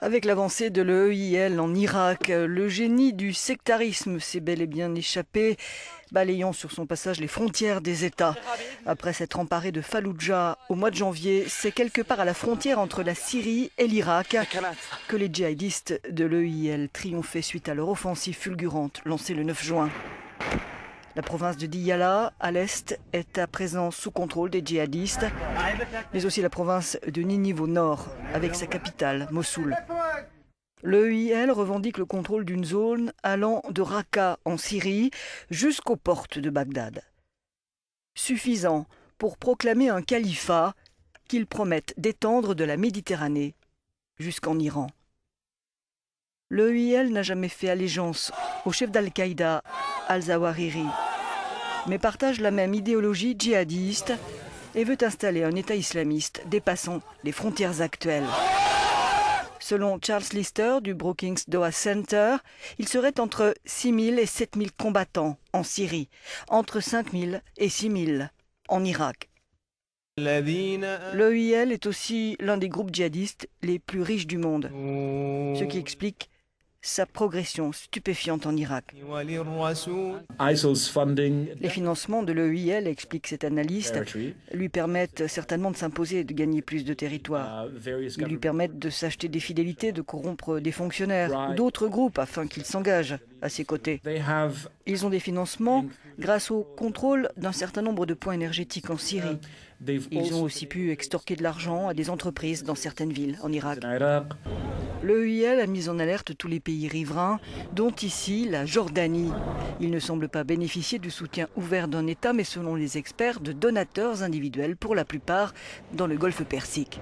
Avec l'avancée de l'EIL en Irak, le génie du sectarisme s'est bel et bien échappé, balayant sur son passage les frontières des États. Après s'être emparé de Falloujah au mois de janvier, c'est quelque part à la frontière entre la Syrie et l'Irak que les djihadistes de l'EIL triomphaient suite à leur offensive fulgurante lancée le 9 juin. La province de Diyala, à l'est, est à présent sous contrôle des djihadistes, mais aussi la province de Ninive au nord, avec sa capitale, Mossoul. L'EIL revendique le contrôle d'une zone allant de Raqqa en Syrie jusqu'aux portes de Bagdad. Suffisant pour proclamer un califat qu'ils promettent d'étendre de la Méditerranée jusqu'en Iran. L'EIL n'a jamais fait allégeance au chef d'Al-Qaïda, Al-Zawahiri, mais partage la même idéologie djihadiste et veut installer un État islamiste dépassant les frontières actuelles. Selon Charles Lister du Brookings Doha Center, il serait entre 6 000 et 7 000 combattants en Syrie, entre 5 000 et 6 000 en Irak. L'EIL est aussi l'un des groupes djihadistes les plus riches du monde, ce qui explique sa progression stupéfiante en Irak. Les financements de l'EIL, explique cet analyste, lui permettent certainement de s'imposer et de gagner plus de territoire. Ils lui permettent de s'acheter des fidélités, de corrompre des fonctionnaires ou d'autres groupes afin qu'ils s'engagent à ses côtés. Ils ont des financements grâce au contrôle d'un certain nombre de points énergétiques en Syrie. Ils ont aussi pu extorquer de l'argent à des entreprises dans certaines villes en Irak. L'EIL a mis en alerte tous les pays riverains, dont ici la Jordanie. Il ne semble pas bénéficier du soutien ouvert d'un État, mais selon les experts, de donateurs individuels pour la plupart dans le Golfe Persique.